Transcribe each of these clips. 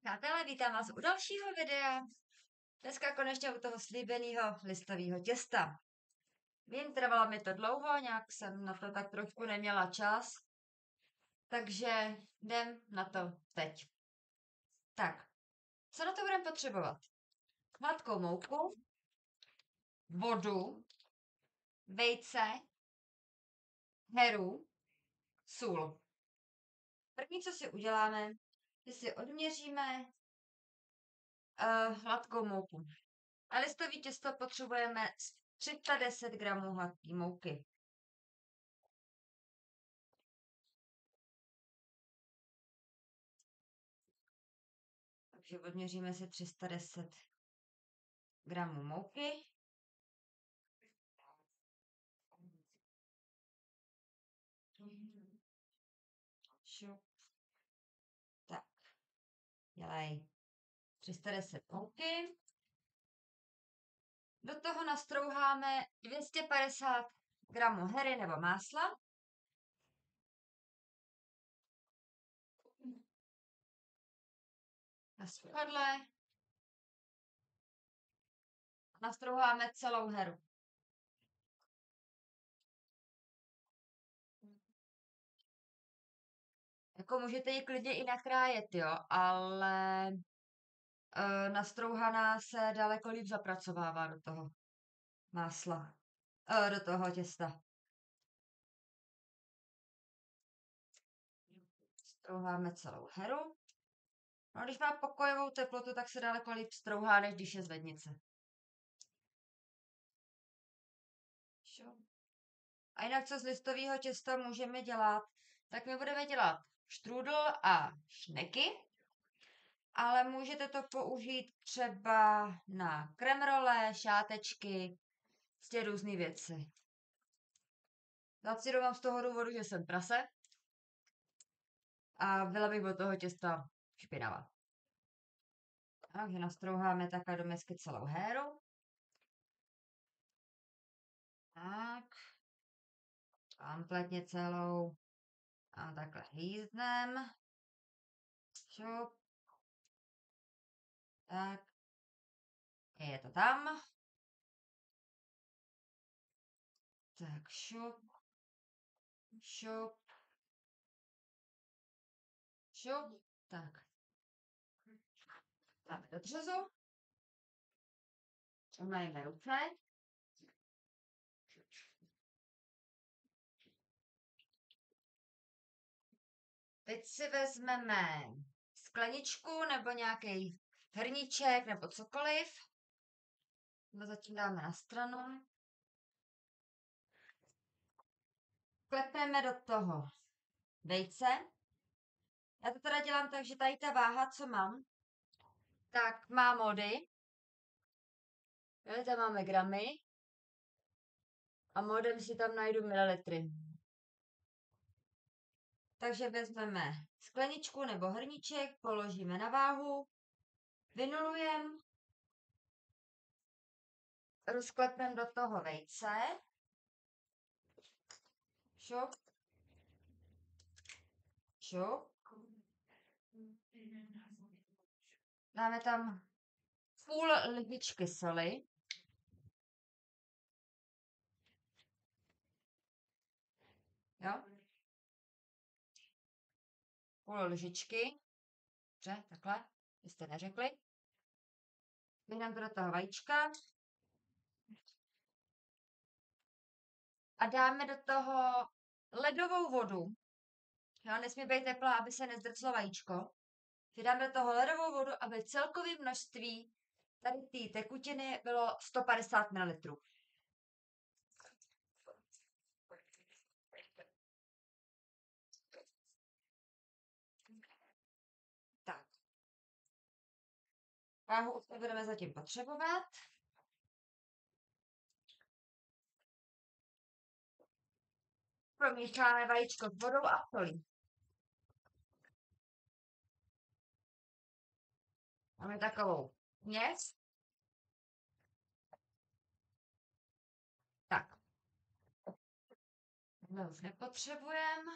Přátelé, vítám vás u dalšího videa. Dneska konečně u toho slíbeného listového těsta. Vím, trvalo mi to dlouho, nějak jsem na to tak trošku neměla čas. Takže jdem na to teď. Tak, co na to budeme potřebovat? Hladkou mouku, vodu, vejce, heru, sůl. První, co si uděláme, je si odměříme hladkou mouku. Na listový těsto potřebujeme 310 gramů hladké mouky. Takže odměříme si 310 gramů mouky. Šup. Tak, dělej 310 mouky. Do toho nastrouháme 250 gramů hery nebo másla. Na spadle nastrouháme celou heru. Jako můžete ji klidně i nakrájet, jo, ale nastrouhaná se daleko líp zapracovává do toho másla, do toho těsta. Strouháme celou heru. No, když má pokojovou teplotu, tak se daleko líp strouhá, než když je z lednice. A jinak, co z listového těsta můžeme dělat, tak my budeme dělat štrůdl a šneky, ale můžete to použít třeba na kremrole, šátečky, prostě různé věci. Zaciru mám z toho důvodu, že jsem prase a byla bych od toho těsta špinavá. Takže nastrouháme takhle do misky celou héru. Tak. Kompletně celou. A takhle hýzdnem. Šup. Tak. Je to tam. Tak šup. Šup. Šup. Tak. Dáme do třezu. Umyjeme ruce. Teď si vezmeme skleničku nebo nějaký hrníček nebo cokoliv. No zatím dáme na stranu. Klepneme do toho vejce. Já to teda dělám tak, že tady ta váha, co mám, tak má mody. Tam máme gramy. A modem si tam najdu mililitry. Takže vezmeme skleničku nebo hrníček, položíme na váhu, vynulujeme, rozklepneme do toho vejce, šup, šup, dáme tam půl ledničky soli, jo, půl lžičky, dobře, takhle, jste neřekli, vyhneme to do toho vajíčka a dáme do toho ledovou vodu, jo, nesmí být teplá, aby se nezdrclo vajíčko, dáme do toho ledovou vodu, aby celkové množství tady té tekutiny bylo 150 ml. Tak. Váhu už nebudeme zatím potřebovat. Promícháme vajíčko s vodou a solí. Máme takovou směs. Tak. Tohle už nepotřebujeme.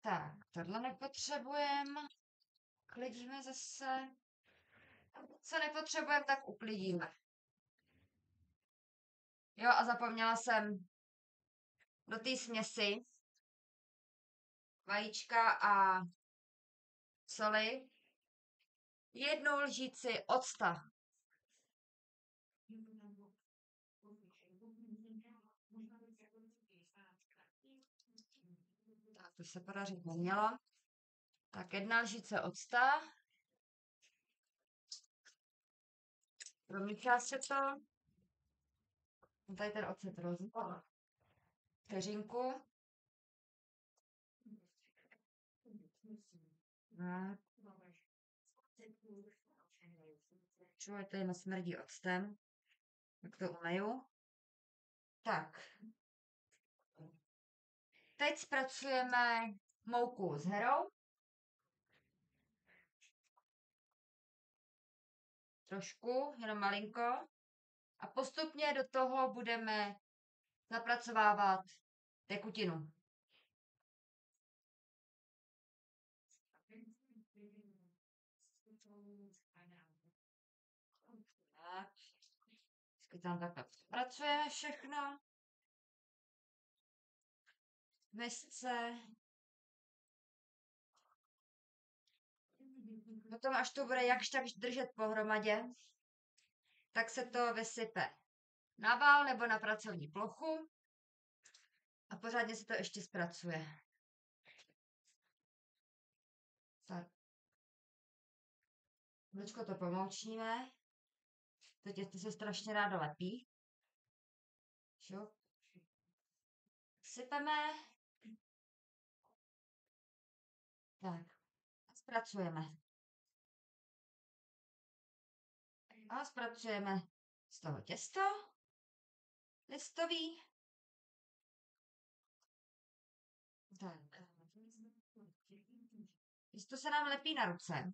Tak, tohle nepotřebujeme. Klidíme zase. Co nepotřebujeme, tak uklidíme. Jo, a zapomněla jsem do té směsi vajíčka a soli 1 lžíci octa. Tak, to se podařit nemělo. Tak 1 lžíce octa. Promíchá se to. Tady ten ocet rozdělá. Vteřinku. Tak. Člověk tady nesmrdí octem. Tak to umeju. Tak. Teď zpracujeme mouku s herou. Trošku, jenom malinko. A postupně do toho budeme zapracovávat tekutinu. Tak. Vždycky tam takhle pracujeme všechno. V misce. Potom, až to bude jakž tak držet pohromadě, tak se to vysype na vál nebo na pracovní plochu a pořádně se to ještě zpracuje. Tak. Chvíličku to pomoučíme. To těsto se strašně rádo lepí. Šup. Sypeme. Tak. A zpracujeme. A zpracujeme z toho těsto listový. Tak. Těsto se nám lepí na ruce.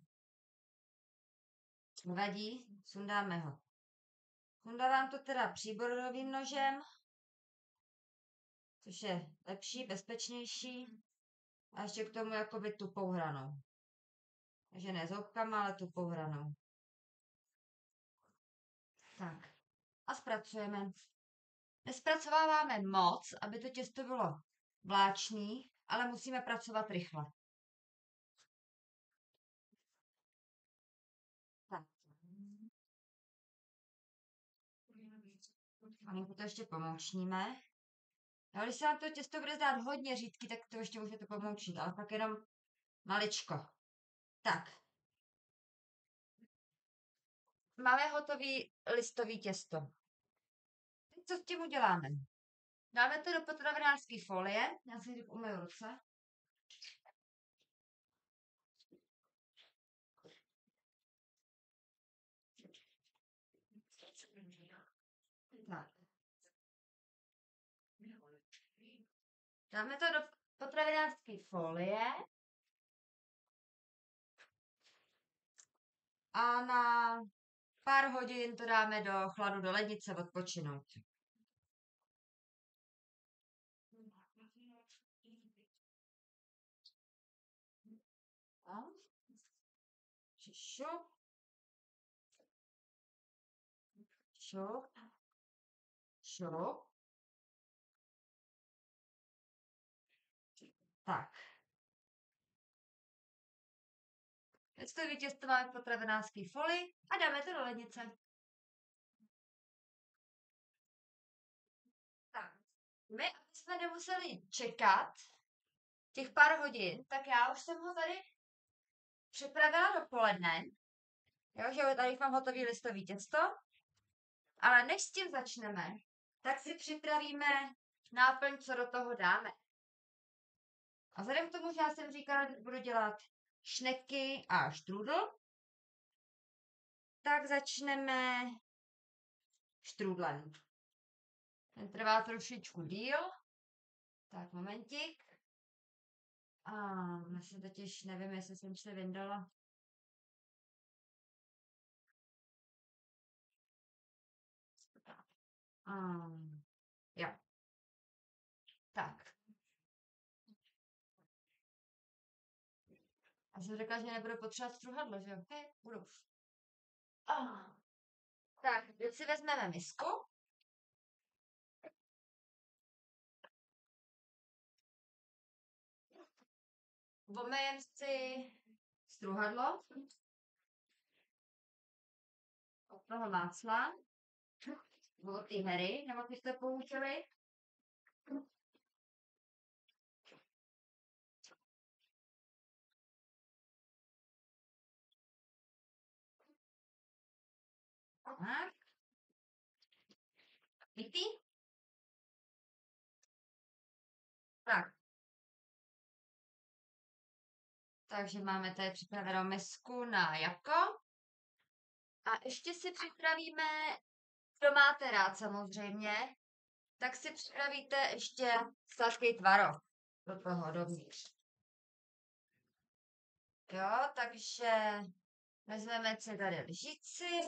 Nevadí, sundáme ho. Sundávám to teda příborovým nožem, což je lepší, bezpečnější. A ještě k tomu jakoby tupou hranou. Takže ne zoubkama, ale tupou hranou. Tak. A zpracujeme. Nespracováváme moc, aby to těsto bylo vláčný, ale musíme pracovat rychle. Tak. Malinko to ještě pomoučníme. No, když se vám to těsto bude zdát hodně řídký, tak to ještě můžete pomoučit, ale pak jenom maličko. Tak. Máme hotový listový těsto. Teď co s tím uděláme? Dáme to do potravinářské folie. Já si teď umyju ruce. Tak. Dáme to do potravinářské folie. A na pár hodin to dáme do chladu do lednice odpočinout. Šup. Šup. Šup. Tak. Teď to vítězstvo máme v potravinářské folii a dáme to do lednice. Tak. My, aby jsme nemuseli čekat těch pár hodin, tak já už jsem ho tady připravila dopoledne. Jo, že tady mám hotový listový těsto. Ale než s tím začneme, tak si připravíme náplň, co do toho dáme. A vzhledem k tomu, že já jsem říkala, že budu dělat šneky a štrůdl, tak začneme štrůdlem. Ten trvá trošičku díl. Tak, momentík. A já se totiž nevím, jestli jsem se vyndala. Jo. Tak. A Já jsem řekla, že nebudu potřebovat struhadlo, že jo? Hej, budu. Tak, teď si vezmeme misku. Omejem si struhadlo. Od toho másla. Od té hery, nebo ty jste poučili. Tak. Vypí? Tak. Takže máme tady připravenou misku na jabko. A ještě si připravíme, kdo máte rád samozřejmě, tak si připravíte ještě sladký tvarov do toho dovnitř. Jo, takže vezmeme si tady lžici,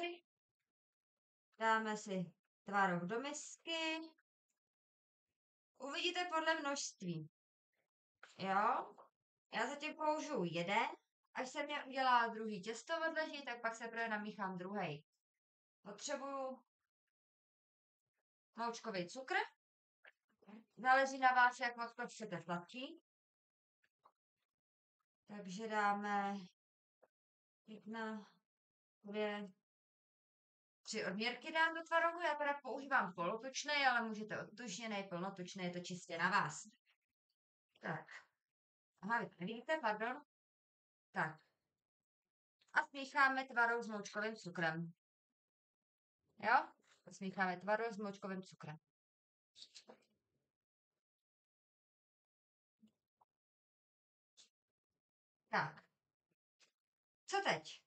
dáme si tvarov do misky. Uvidíte podle množství. Jo, já zatím použiju jeden. Až se mě udělá druhý těsto odleží, tak pak se prvé namíchám druhý. Potřebuju moučkový cukr. Záleží na vás, jak moc to chcete sladký. Takže dáme 1, 2, 3 odměrky dám do tvarohu. Já teda používám polotučný, ale můžete odtučněný, plnotučný, je to čistě na vás. Tak. Aha, vy to nevidíte, pardon. Tak. A smícháme tvaroh s moučkovým cukrem. Jo? Smícháme tvaroh s moučkovým cukrem. Tak. Co teď?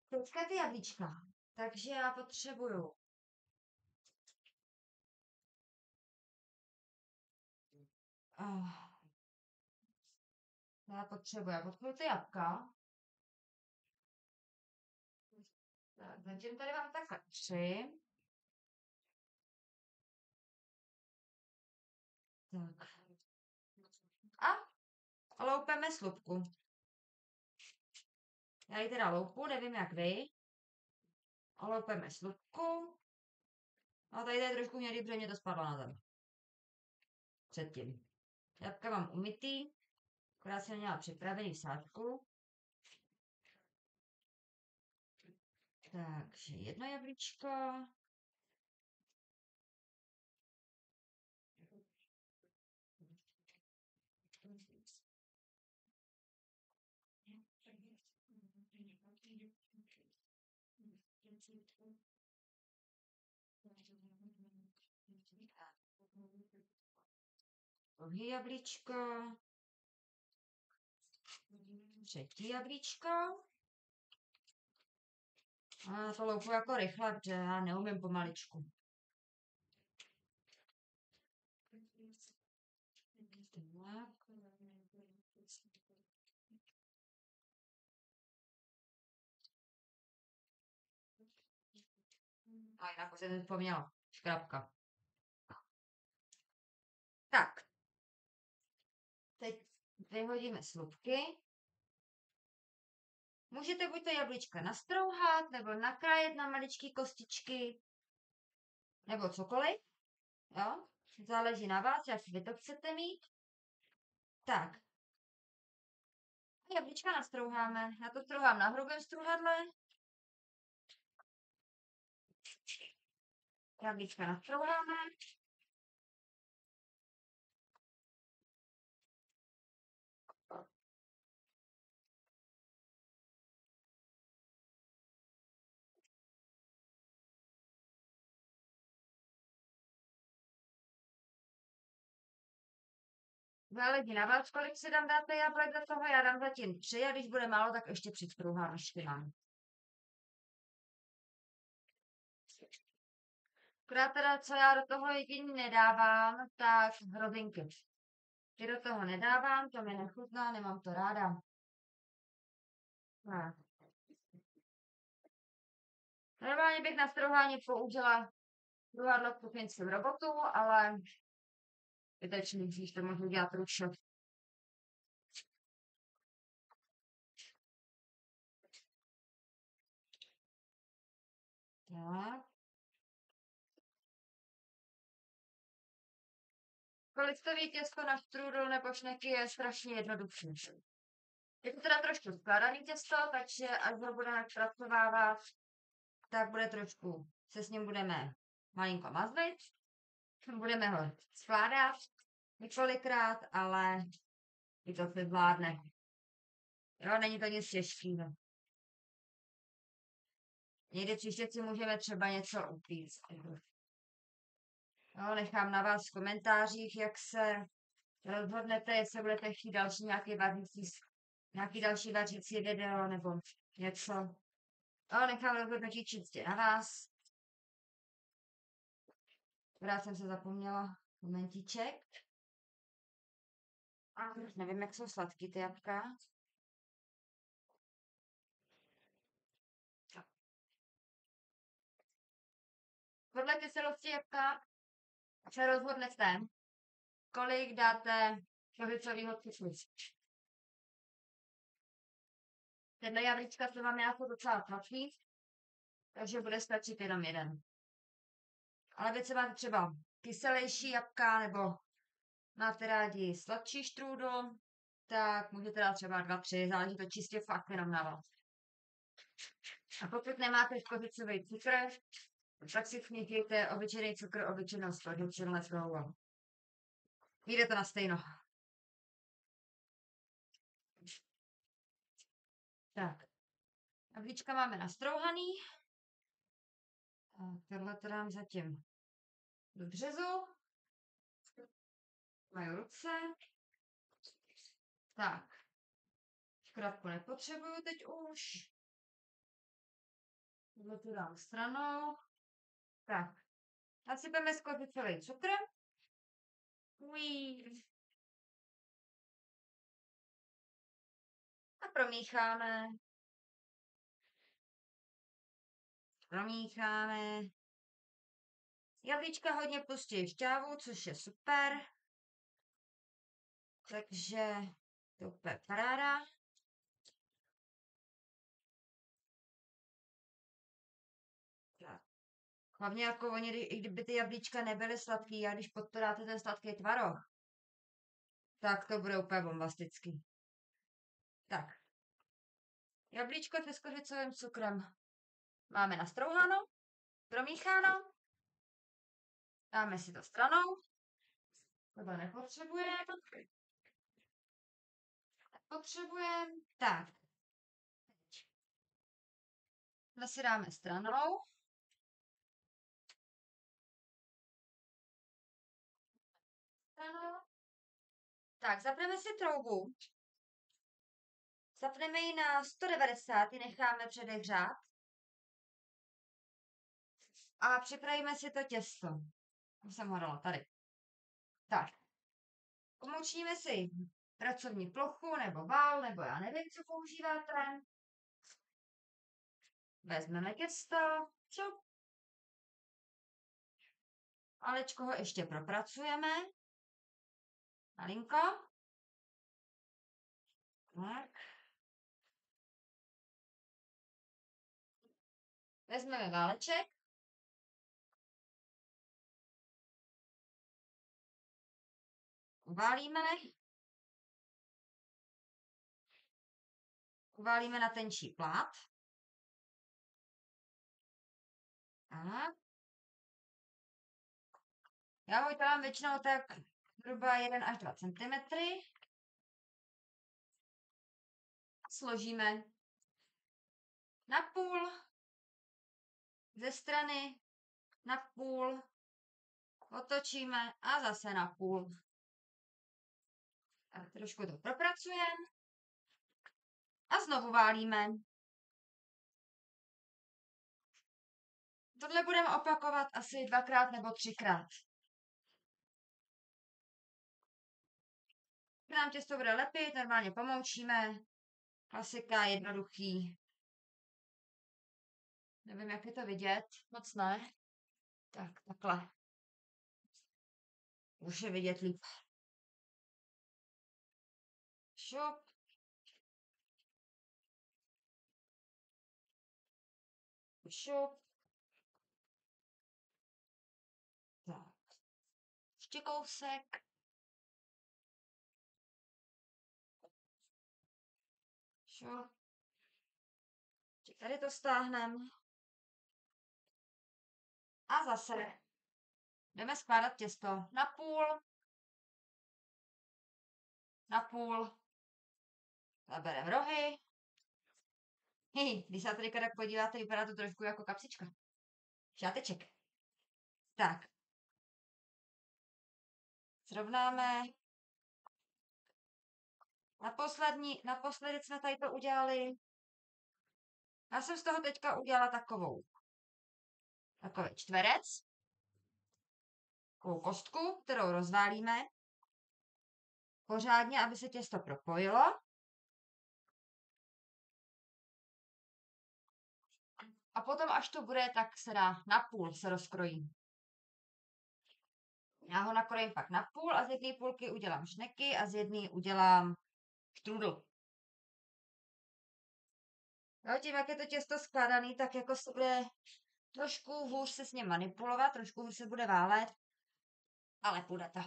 Teďka ty jablíčka. Takže já potřebuju já potřebuji ty jabka. Tak, zatím tady mám takhle 3. Tak. A loupeme slupku. Já ji teda loupu, nevím jak vy. A loupeme slupku. A tady je trošku mělý, protože mě to spadlo na zem. Předtím. Jabka mám umytý. Akorát jsem měla připravený v sádku. Takže jedno jablíčko. Druhý jablíčko. Třetí jablíčko. A to loupu jako rychle, protože já neumím pomaličku. A jinak už jsem vzpomněla. Škrabka. Tak. Teď vyhodíme slupky. Můžete buď to jablíčka nastrouhat, nebo nakrájet na maličké kostičky, nebo cokoliv. Jo? Záleží na vás, jak vy to chcete mít. Tak. Jablíčka nastrouháme. Já to strouhám na hrubém struhadle. Jablíčka nastrouháme. Záleží na vás, kolik si tam dáte jablek do toho. Já dám zatím 3 a když bude málo, tak ještě přidstrouhám ještě mám. Akorát teda, co já do toho jediný nedávám, tak hrozinky. Ty do toho nedávám, to mi nechutná, nemám to ráda. Tak. Normálně bych na strouhání použila struhadlo v kuchyňském robotu, ale zbytečný, když to můžu dělat ručně. Tak. Listový těsto na štrůdl nebo šneky je strašně jednoduchý. Je to teda trošku skládaný těsto, takže až ho budeme zpracovávat, tak bude trošku, se s ním budeme malinko mazlit. Budeme ho skládat několikrát, ale i to se zvládne. Jo, není to nic těžkého. Někdy příště si můžeme třeba něco upíct. Jo, nechám na vás v komentářích, jak se rozhodnete, jestli budete chtít další nějaký další vařící video nebo něco. Jo, nechám rozhodnutí čistě na vás. Akorát jsem se zapomněla. Momentíček. A nevím, jak jsou sladký ty jabka. Podle kyselosti jabka se rozhodnete, kolik dáte kořicového cukru. Tenhle jablíčka se vám jako docela tlačí, takže bude stačit jenom jeden. Ale vy, co máte třeba kyselější jabka nebo máte rádi sladší štrůdl, tak můžete dát třeba 2, 3, záleží to čistě fakt jenom na vás. A pokud nemáte kořicový cukr, tak si snížíte obyčejný cukr, obyčejnou složičnou lesovou. Vyjde to na stejno. Tak. Jablíčka máme nastrouhaný. A tohle to dám zatím do dřezu. Mají ruce. Tak. Škrabku nepotřebuju teď už. Tohle to dám stranou. Tak. Nasypeme kořicový cukr. A promícháme. Promícháme. Jablíčka hodně pustí šťávu, což je super. Takže to je úplně paráda. Tak. Hlavně jako oni, i kdyby ty jablíčka nebyly sladký, a když pod to dáte ten sladký tvaroh, tak to bude úplně bombastický. Tak. Jablíčko s kořicovým cukrem máme nastrouháno, promícháno. Dáme si to stranou. Tohle nepotřebujeme. Potřebujeme. Tak. Tohle si dáme stranou. Tak, zapneme si troubu. Zapneme ji na 190, ji necháme předehřát. A připravíme si to těsto. Už jsem ho dala tady. Tak. Umočíme si pracovní plochu nebo vál, nebo já nevím, co používáte. Vezmeme těsto. Čup. Alečko ho ještě propracujeme. Malinko. Tak. Vezmeme váleček. Uválíme na tenčí plát. Tak. Já ho dělám většinou tak zhruba 1 až 2 cm. Složíme na půl, ze strany na půl, otočíme a zase na půl. Tak trošku to propracujeme a znovu válíme. Tohle budeme opakovat asi 2krát nebo 3krát. Když nám těsto bude lepit, normálně pomoučíme. Klasika, jednoduchý. Nevím, jak je to vidět. Moc ne. Tak, takhle. Už je vidět líp. Šup. Šup. Ještě kousek. Šup. Tady to stáhnem. A zase jdeme skládat těsto na půl, na půl. Zabereme rohy. Když se tady tak podíváte, vypadá to trošku jako kapsička. Šáteček. Tak. Srovnáme. Naposledy jsme tady to udělali. Já jsem z toho teďka udělala takový čtverec. Takovou kostku, kterou rozválíme. Pořádně, aby se těsto propojilo. A potom, až to bude, tak se dá na půl, se rozkrojí. Já ho nakrojím pak na půl a z jedné půlky udělám šneky a z jedné udělám štrudl. No, tím, jak je to těsto skládaný, tak jako se bude trošku hůř se s ním manipulovat, trošku hůř se bude válet, ale půjde to.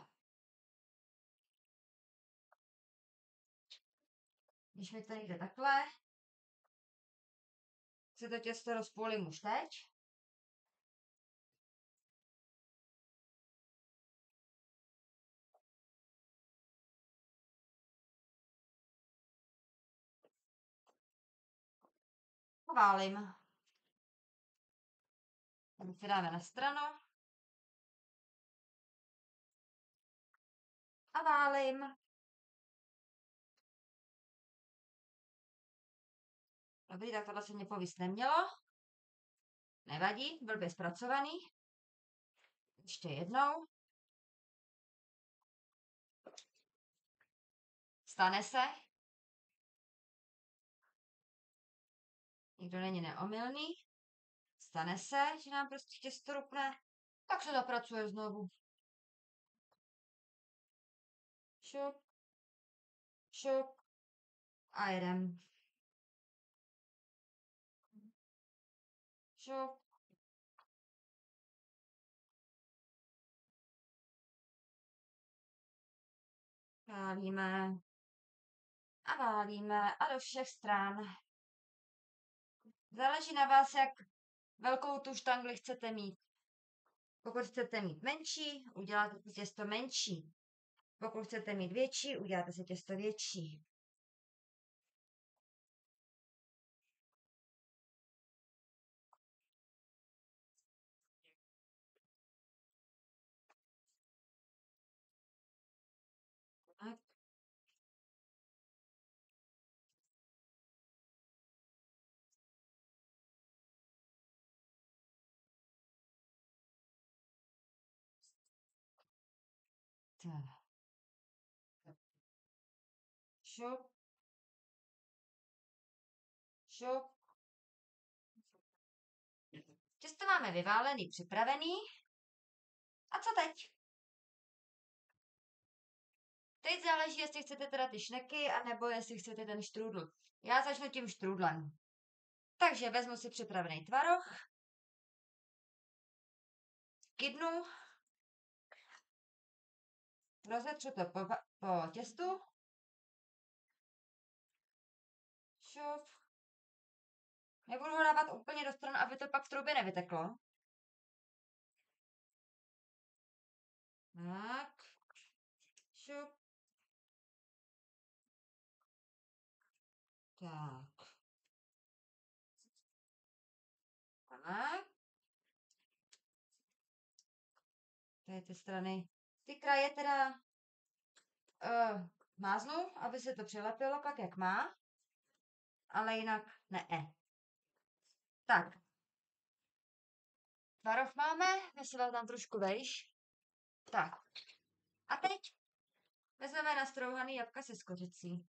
Když mi to jde takhle, se to těsto rozpůlím už teď. Válím. Tady si dáme na stranu. A válím. Dobrý, tak tohle se mě povíst nemělo. Nevadí, blbě zpracovaný. Ještě jednou. Stane se. Nikdo není neomylný. Stane se, že nám prostě těsto rupne. Tak se zapracuje znovu. Šup. Šup. A jedem. Šup. Válíme. A válíme. A do všech stran. Záleží na vás, jak velkou tu štangli chcete mít. Pokud chcete mít menší, uděláte si těsto menší. Pokud chcete mít větší, uděláte si těsto větší. Tak. Tak. Šup. Šup. Těsto máme vyválený, připravený. A co teď? Teď záleží, jestli chcete teda ty šneky, anebo jestli chcete ten štrůdl. Já začnu tím štrůdlem. Takže vezmu si připravený tvaroh. Kydnu. Rozetřu to po těstu. Šup. Nebudu ho dávat úplně do strany, aby to pak v troubě nevyteklo. Tak. Šup. Tak. Tak. Tady ty strany. Ty kraje teda máznu, aby se to přilepilo tak, jak má. Ale jinak ne. Tak. Tvaroh máme, já se vám tam trošku vejš. Tak. A teď vezmeme nastrouhaný jabka se skořicí.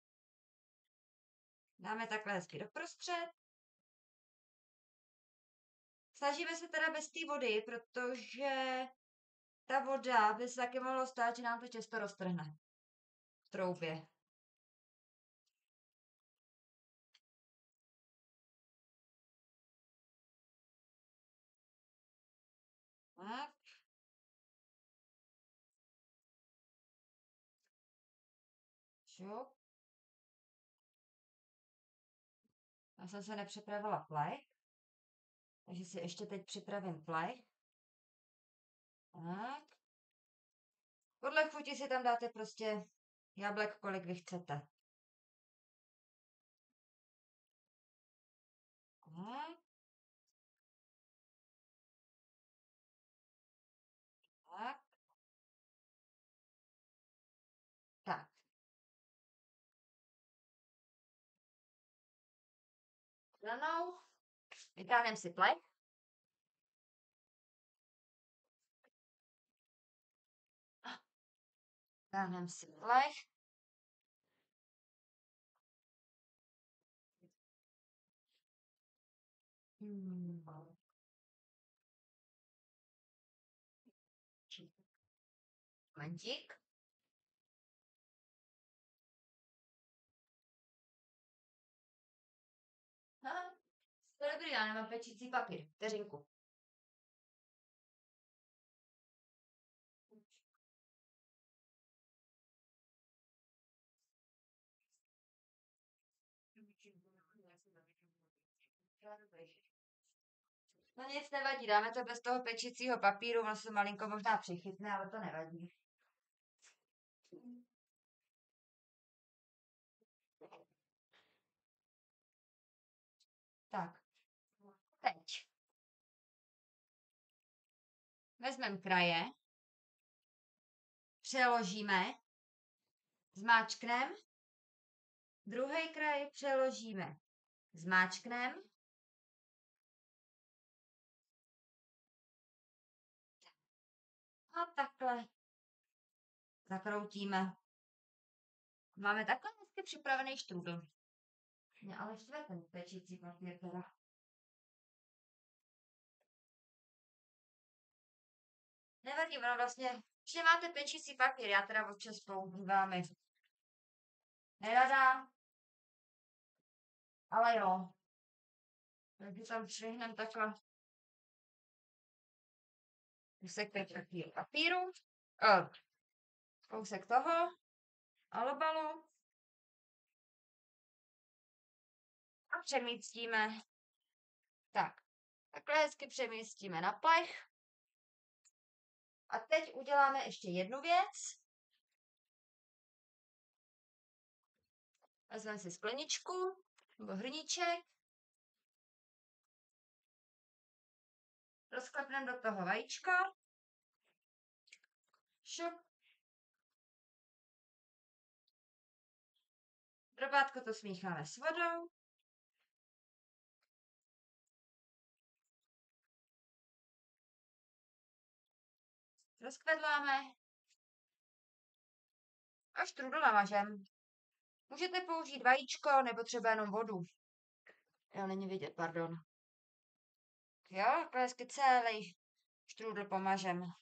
Dáme takhle hezky doprostřed. Snažíme se teda bez té vody, protože ta voda by se taky mohlo stát, že nám to těsto roztrhne v troubě. Tak. Šup. Já jsem se nepřipravila plech, takže si ještě teď připravím plech. Tak. Podle chuti si tam dáte prostě jablek, kolik vy chcete. Tak. Tak. Tak. Stranou. Vytáhneme si plech. Vytáhneme si plech. Momentík. Aha. To je dobrý, já nemám pečící papír. Vteřinku. No nic nevadí, dáme to bez toho pečícího papíru, ono se malinko možná přichytne, ale to nevadí. Tak, teď vezmeme kraje, přeložíme, zmáčkneme, druhý kraj přeložíme, zmáčkneme, a takhle zakroutíme. Máme takhle hezky připravený štrůdl. Mě ale štve ten pečící papír teda. Nevadí, ono vlastně, když nemáte pečící papír, já teda občas používám i nerada, ale jo. Takže tam přihneme takhle kousek papíru, kousek toho, alobalu a přemístíme. Tak, takhle hezky přemístíme na plech. A teď uděláme ještě jednu věc. Vezmeme si skleničku nebo hrníček. Rozklepneme do toho vajíčka. Šup. Drobátko to smícháme s vodou. Rozkvedláme. A štrůdl namažem. Můžete použít vajíčko nebo třeba jenom vodu. Jo, není vidět, pardon. Jo, takhle hezky celý štrůdl pomažem.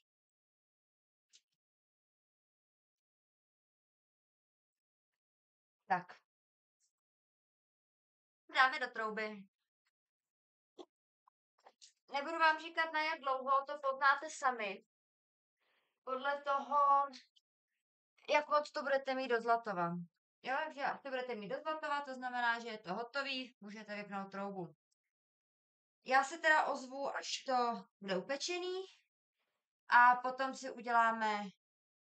Tak. Dáme do trouby. Nebudu vám říkat, na jak dlouho, to poznáte sami. Podle toho, jak moc to budete mít do zlatova. Jo, takže až to budete mít do zlatova, to znamená, že je to hotový, můžete vypnout troubu. Já se teda ozvu, až to bude upečený a potom si uděláme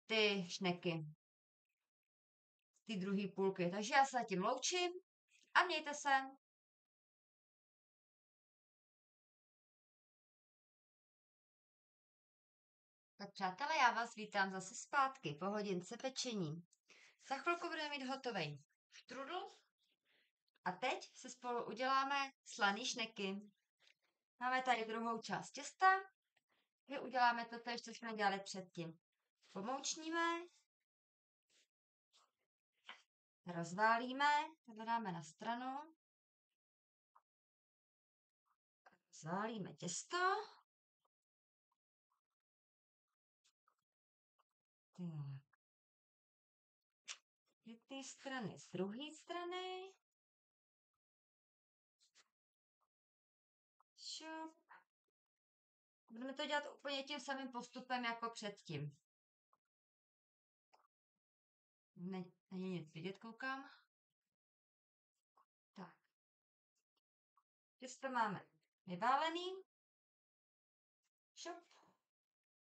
ty šneky. Ty druhé půlky. Takže já se zatím loučím a mějte se. Tak přátelé, já vás vítám zase zpátky po hodince pečení. Za chvilku budeme mít hotový štrudl a teď si spolu uděláme slaný šneky. Máme tady druhou část těsta, že uděláme to tež, co jsme dělali předtím. Pomoučníme, rozválíme, to dáme na stranu, rozválíme těsto. Tak. Z jedné strany, z druhé strany. Šup. Budeme to dělat úplně tím samým postupem jako předtím. Není nic vidět, koukám. Tak. Těsto máme vyválený. Šup.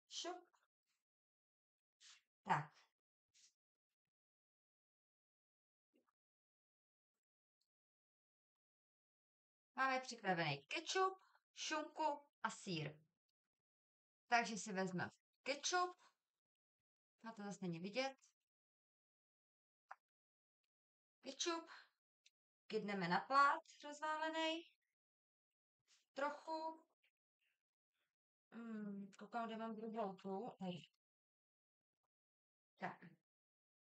Šup. Tak. Máme připravený kečup, šunku a sýr. Takže si vezmeme kečup. A to zase není vidět. Kečup. Kydneme na plát rozválený. Trochu. Koukám, kde mám druhou tu. Tady. Tak.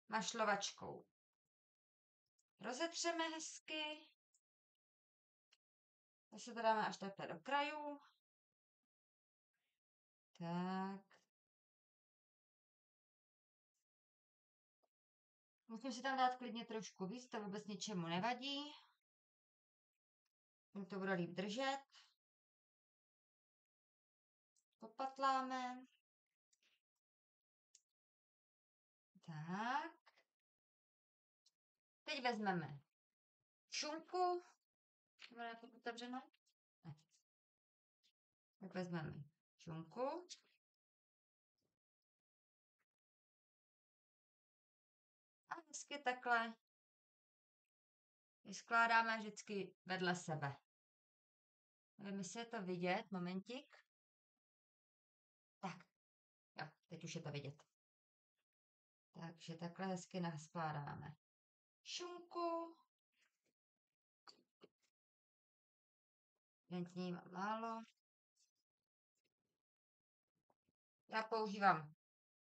Mašlovačkou. Rozetřeme hezky. Zase to dáme až takhle do krajů. Tak. Musím si tam dát klidně trošku víc, to vůbec ničemu nevadí. To bude líp držet. Popatláme. Tak. Teď vezmeme šunku. Bude nějak otevřeno? Ne. Tak vezmeme šunku. A hezky takhle ji skládáme vždycky vedle sebe. Nevím, jestli je to vidět, momentík. Tak, jo, teď už je to vidět. Takže takhle hezky naskládáme šunku. Jen k ní mám málo. Já používám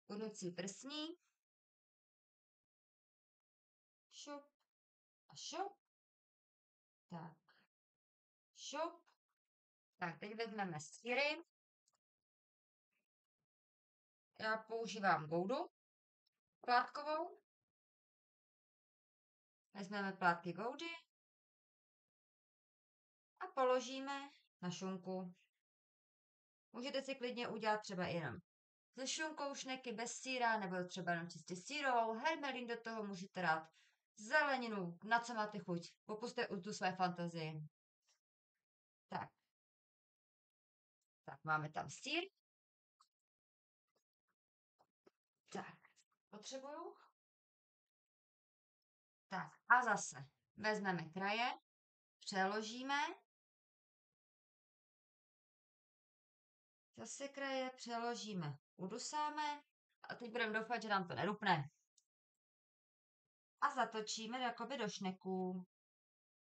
udnucí prsní. Šup a šup. Tak. Šup. Tak, teď vezmeme sýry. Já používám goudu plátkovou. Vezmeme plátky goudy a položíme na šunku. Můžete si klidně udělat třeba jenom se šunkou šneky bez sýra, nebo třeba jenom čistě sýrovou. Hermelín do toho můžete dát, zeleninu, na co máte chuť. Popuste tu své fantazii. Tak. Tak, máme tam sýr. Tak, potřebuju. Tak, a zase vezmeme kraje, přeložíme. Zase kraje přeložíme, udusáme a teď budeme doufat, že nám to nerupne. A zatočíme jakoby do šneků.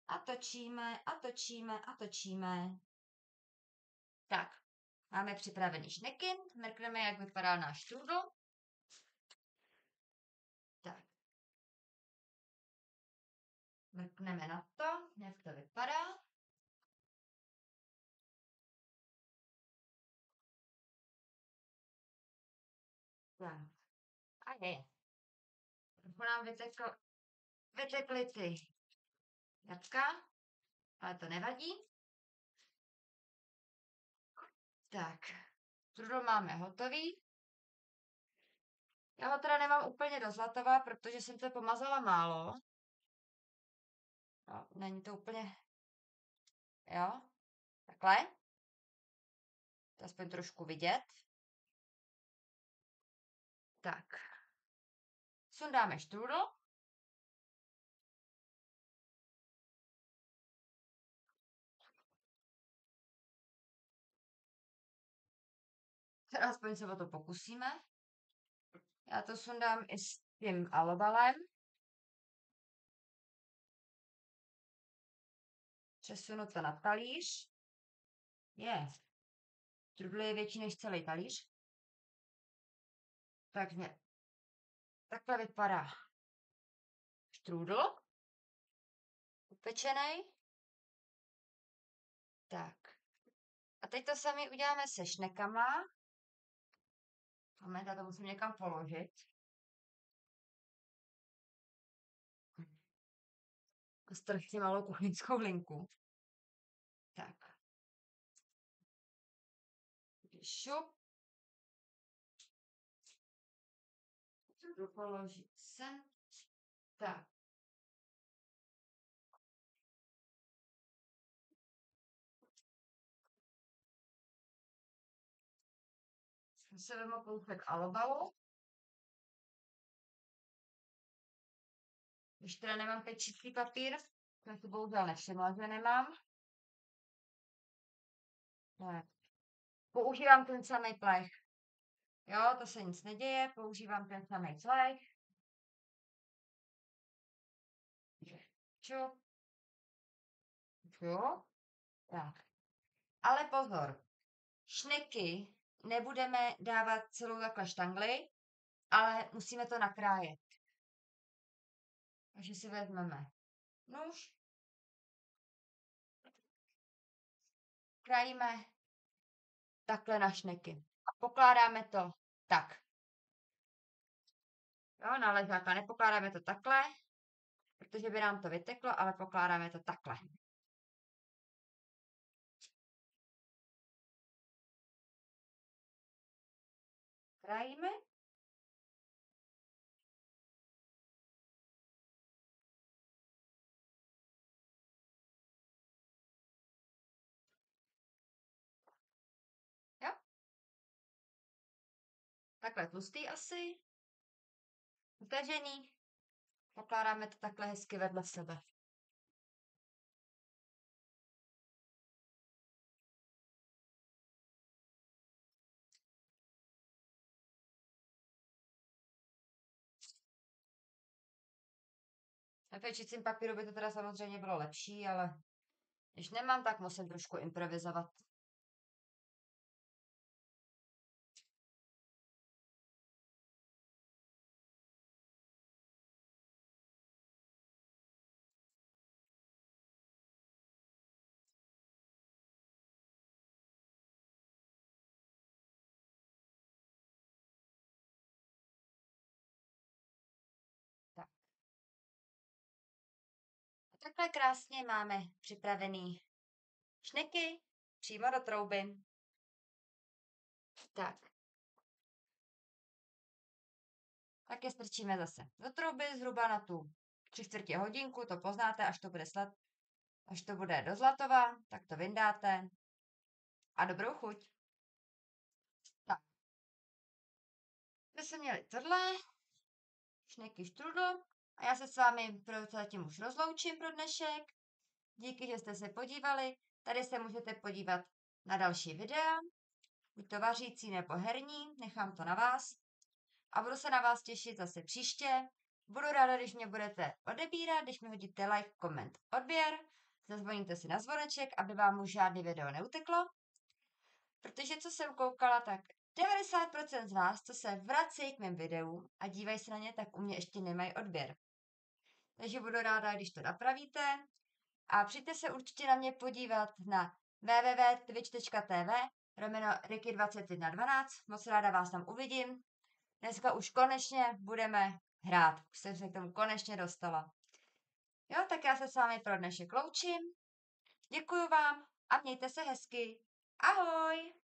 A točíme, a točíme, a točíme. Tak, máme připravený šneky, mrkneme, jak vypadá náš štrudl. Tak. Mrkneme na to, jak to vypadá. Tak. A je. Trochu nám vytekly ty jablka, ale to nevadí. Tak, strudel máme hotový. Já ho teda nemám úplně do zlatova, protože jsem to pomazala málo. No, není to úplně, jo, takhle. To aspoň trošku vidět. Tak, sundáme štrůdl. Teda aspoň se o to pokusíme. Já to sundám i s tím alobalem. Přesunu to na talíř. Štrůdl je větší než celý talíř. Takže takhle vypadá štrůdl. Upečený. Tak. A teď to sami uděláme se šnekama. Moment, já to musím někam položit. Strašně malou kuchyňskou linku. Tak. Šup. Budu položit sem Tak. Se vezmu kousek alobalu. Když teda nemám teď čistý papír, jsem si bohužel nevšimla, že nemám. Tak. Používám ten samý plech. Jo, to se nic neděje, používám ten samý plech. Čup. Jo. Tak. Ale pozor, šneky nebudeme dávat celou takhle štangli, ale musíme to nakrájet. Takže si vezmeme nůž, krájíme takhle na šneky a pokládáme to tak. Jo, na ležáka nepokládáme to takhle, protože by nám to vyteklo, ale pokládáme to takhle. Krájíme. Jo. Takhle tlustý asi. Utažený. Pokládáme to takhle hezky vedle sebe. Na pečícím papíru by to teda samozřejmě bylo lepší, ale když nemám, tak musím trošku improvizovat. Tak. A takhle krásně máme připravený šneky přímo do trouby. Tak. Tak je strčíme zase do trouby zhruba na tu 3/4 hodinku, to poznáte, až to bude do zlatova, tak to vyndáte a dobrou chuť. Tak. My jsme měli tohle, šneky štrudl a já se s vámi prozatím už rozloučím pro dnešek. Díky, že jste se podívali. Tady se můžete podívat na další videa, buď to vařící nebo herní, nechám to na vás. A budu se na vás těšit zase příště. Budu ráda, když mě budete odebírat, když mi hodíte like, koment, odběr, zazvoníte si na zvoneček, aby vám už žádný video neuteklo. Protože co jsem koukala, tak 90% z vás, co se vrací k mým videům a dívají se na ně, tak u mě ještě nemají odběr. Takže budu ráda, když to napravíte. A přijďte se určitě na mě podívat na www.twitch.tv/Ricky2112. Moc ráda vás tam uvidím. Dneska už konečně budeme hrát. Už jsem se k tomu konečně dostala. Jo, tak já se s vámi pro dnešek loučím. Děkuju vám a mějte se hezky. Ahoj!